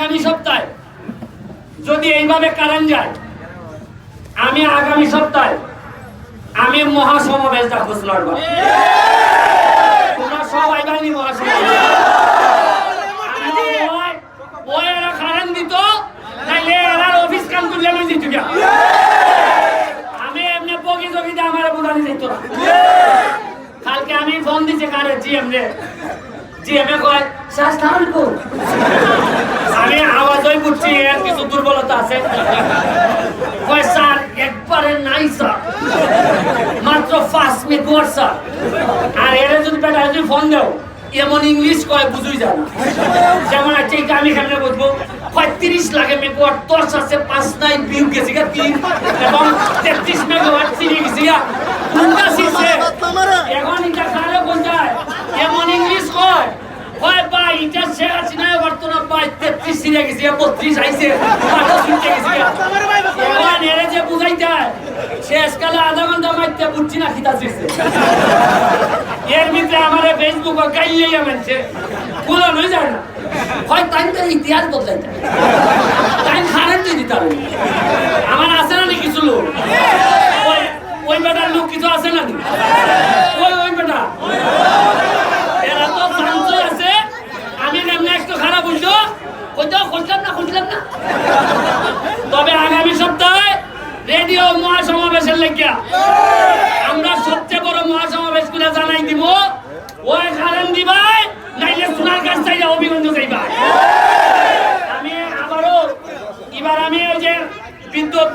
আগামী সপ্তাহে যদি এইভাবে কারেন্ট যায়, আমি আগামী সপ্তাহে আমি মহাসমাবেশ ডাকবো সোনারগাঁও। তোমরা সবাই বাহিনী মহাসমাবেশ। ওই এরা কারেন্ট দিত, নাইলে এরা অফিস কাম করলে আমি দিত গিয়া। আমি এমনি বগি জগিতে আমার বোঝানি যেত না। কালকে আমি ফোন দিছি কারে জিএম রে, জিএম এ কয় আমি আওয়াজই বুঝছি এর কিছু দুর্বলতা আছে। কয় স্যার একবারে নাই স্যার, মাত্র 5 মিনিট ওয়ার স্যার। আর এর যদি বেটা যদি ফোন দাও এমন ইংলিশ কয় বুঝুই যায় না। যেমন আছে এটা আমি কেমনে বুঝবো? 35 লাগে মেগাওয়াট, 10 আছে 5 নাই বিউ গেছে গা 3 এবং 33 মেগাওয়াট চিনি গেছে গা কোনটা শিখছে এখন এটা কারে বোঝায়? এমন ইংলিশ কয় কয় ভাই এটা শেখ হাসিনা বর্তমান ভাই 33 চিনি গেছে 32 আইছে 28 চিনি গেছে এখন এরে যে বুঝাইতে শেষ কালে আধা ঘন্টা মাইতে বুঝছি না খিতা শিখছে। এর ভিতরে আমার ফেসবুক গাইলেই আমানছে কোলা নই যায় না, হয় টাইম তো ইতিহাস বদলাইতে টাইম খারাপ তুই দিতে হবে। আমার আছে না কিছু লোক, ওই বেটার লোক কিছু আছে না ওই বেটা এরা তো শান্তই আছে। আমি এমনি একটু খারাপ বুঝছো খুঁজলাম না। তবে আগামী সপ্তাহে রেডিও মহাসমাবেশের লেগিয়া আমরা সবচেয়ে বড় মহাসমাবেশ করে জানাই দিব। ওই কারণ দিবাই নাইলে সোনার গাছ চাইলে অভিগঞ্জ যাইবাই। আমি আবারও এবার আমি ওই যে বিদ্যুৎ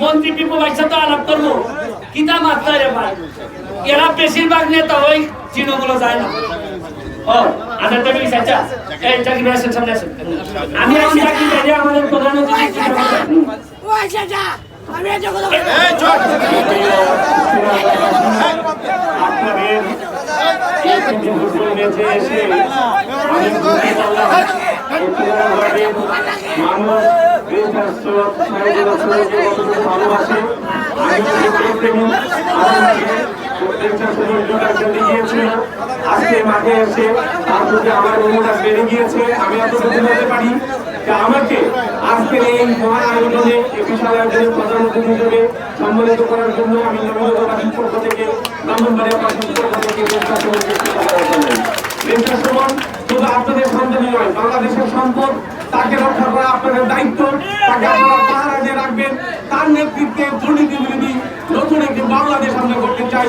মন্ত্রী পিপু ভাইয়ের সাথে আলাপ করবো। কিতা মাত্রায় রে ভাই, এরা বেশিরভাগ নেতা ওই চিহ্নগুলো যায় না। ও আচ্ছা টেবিল আচ্ছা এই চাকরি আসেন সামনে আসেন। আমি এখন চাকরি চাই আমাদের প্রধানমন্ত্রী আমি এটা কথা আজকে মাঠে এসে তার প্রতি আমার অনুদান বেড়ে গিয়েছে। আমি এতটুকু বলতে পারি যে আমাকে আজকের এই মহান আয়োজনে বিশাল আয়োজনের প্রধানমন্ত্রী হিসেবে সম্মানিত করার জন্য আমি নবীনগরবাসীর পক্ষ থেকে ব্রাহ্মণবাড়িয়াবাসীর পক্ষ থেকে শুধু আপনাদের সন্তানই নয়, বাংলাদেশের সম্পদ তাকে রক্ষা করা আপনাদের দায়িত্ব। তাকে আপনারা পাহারা দিয়ে রাখবেন। তার নেতৃত্বে দুর্নীতি বিরোধী নতুন একটি বাংলাদেশ আমরা করতে চাই।